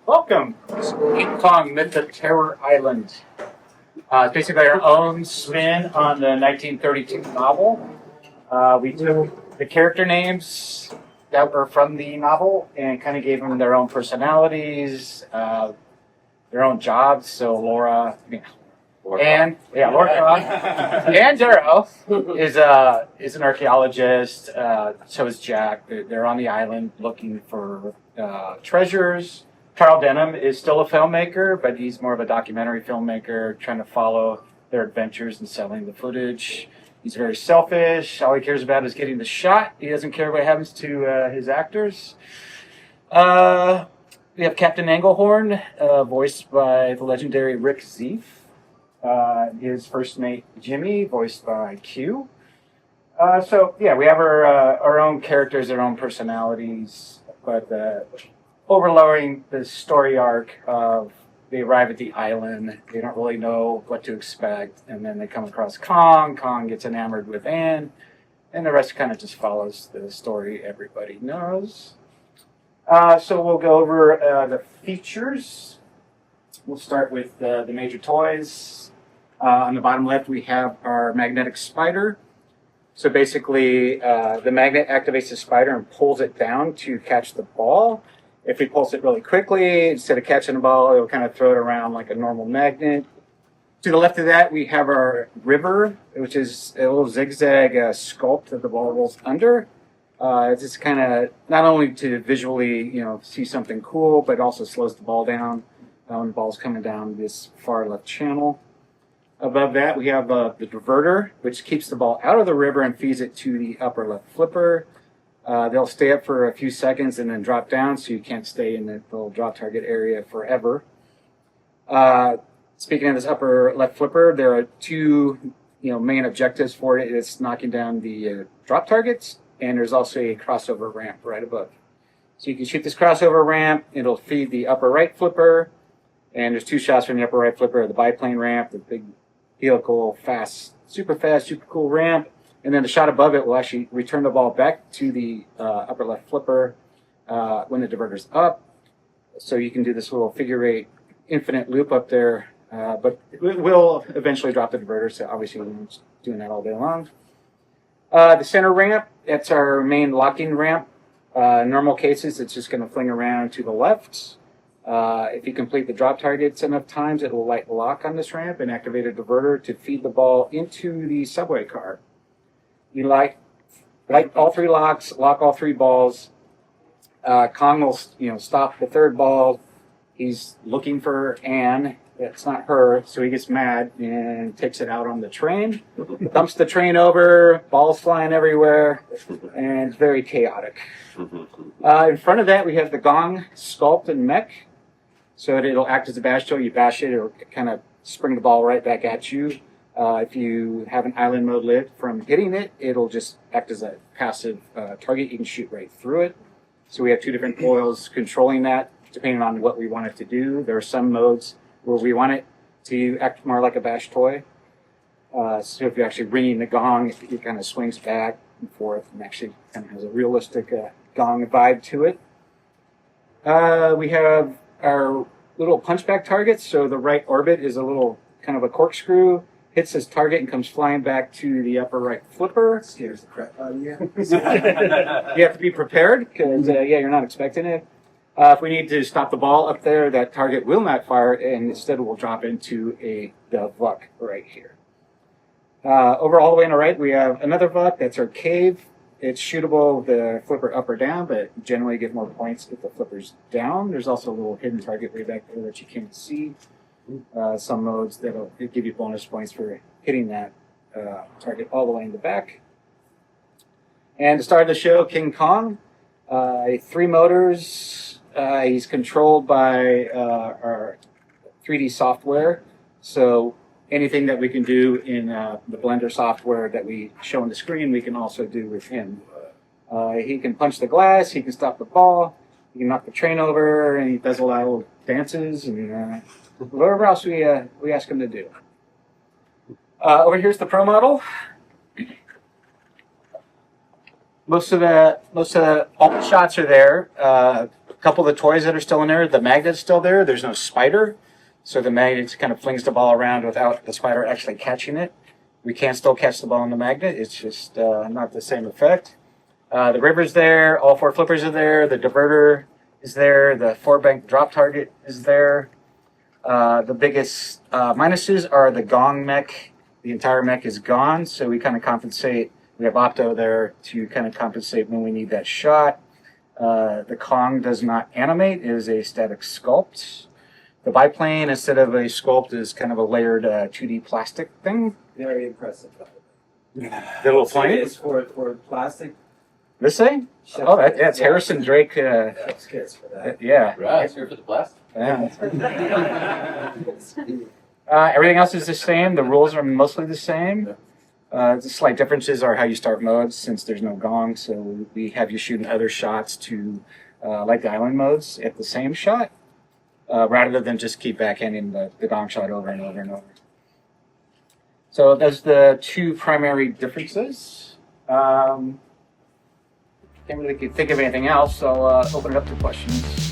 Welcome to King Kong Myth of Terror Island. It's basically our own spin on the 1932 novel. We took the character names that were from the novel and kind of gave them their own personalities, their own jobs. So Laura and Darrow is an archaeologist. So is Jack. They're on the island looking for treasures. Carl Denham is still a filmmaker, but he's more of a documentary filmmaker, trying to follow their adventures and selling the footage. He's very selfish. All he cares about is getting the shot. He doesn't care what happens to his actors. We have Captain Englehorn, voiced by the legendary Rick Zeef. His first mate, Jimmy, voiced by Q. We have our own characters, our own personalities, but overlowing the story arc of they arrive at the island, they don't really know what to expect, and then they come across Kong. Kong gets enamored with Anne, and the rest kind of just follows the story everybody knows. So we'll go over the features. We'll start with the major toys. On the bottom left, we have our magnetic spider. So basically, the magnet activates the spider and pulls it down to catch the ball. If we pulse it really quickly, instead of catching the ball, it'll kind of throw it around like a normal magnet. To the left of that, we have our river, which is a little zigzag sculpt that the ball rolls under. It's just kind of not only to visually, see something cool, but also slows the ball down when the ball's coming down this far left channel. Above that, we have the diverter, which keeps the ball out of the river and feeds it to the upper left flipper. They'll stay up for a few seconds and then drop down, so you can't stay in the little drop target area forever. Speaking of this upper left flipper, there are two main objectives for it. It's knocking down the drop targets, and there's also a crossover ramp right above. So you can shoot this crossover ramp, it'll feed the upper right flipper, and there's two shots from the upper right flipper, the biplane ramp, the big helical, super cool ramp. And then the shot above it will actually return the ball back to the upper left flipper when the diverter's up. So you can do this little figure eight infinite loop up there, but it will eventually drop the diverter, so obviously we're not doing that all day long. The center ramp, that's our main locking ramp. In normal cases, it's just going to fling around to the left. If you complete the drop targets enough times, it will light lock on this ramp and activate a diverter to feed the ball into the subway car. You light all three locks, lock all three balls. Kong will, stop the third ball. He's looking for Anne. It's not her, so he gets mad and takes it out on the train. Dumps the train over, balls flying everywhere, and it's very chaotic. In front of that, we have the gong sculpt and mech. So it'll act as a bash toy. You bash it, it'll kind of spring the ball right back at you. If you have an island mode lit from hitting it, it'll just act as a passive target. You can shoot right through it. So we have two different coils controlling that, depending on what we want it to do. There are some modes where we want it to act more like a bash toy. So if you're actually ringing the gong, it kind of swings back and forth and actually kind of has a realistic gong vibe to it. We have our little punchback targets. So the right orbit is a little kind of a corkscrew. Hits his target and comes flying back to the upper right flipper. Scares the crap out of you. You have to be prepared because, you're not expecting it. If we need to stop the ball up there, that target will not fire, and instead will drop into the VUC right here. Over all the way on the right, we have another VUC. That's our cave. It's shootable the flipper up or down, but generally you get more points if the flipper's down. There's also a little hidden target way back there that you can't see. Some modes that'll give you bonus points for hitting that target all the way in the back. And to start the show, King Kong, 3 motors. He's controlled by our 3D software. So anything that we can do in the Blender software that we show on the screen, we can also do with him. He can punch the glass, he can stop the ball, he can knock the train over, and he does a lot of little dances and whatever else we ask him to do. Over here's the Pro model. All the shots are there. couple of the toys that are still in there, the magnet's still there. There's no spider. So the magnet kind of flings the ball around without the spider actually catching it. We can still catch the ball in the magnet. It's just not the same effect. The river's there. All 4 flippers are there. The diverter is there. The 4-bank drop target is there. The biggest minuses are the gong mech. The entire mech is gone, so we kind of compensate. We have opto there to kind of compensate when we need that shot. The Kong does not animate. It is a static sculpt. The biplane, instead of a sculpt, is kind of a layered 2D plastic thing. Very impressive. The little plane? It's for plastic. This thing? Oh, that's Harrison Drake. That's good for that. Yeah. Right, here for the blast. Yeah. Everything else is the same. The rules are mostly the same. The slight differences are how you start modes, since there's no gong. So we have you shooting other shots to, like the island modes, at the same shot, rather than just keep backhanding the gong shot over and over and over. So those are the 2 primary differences. Can't really think of anything else, so open it up to questions.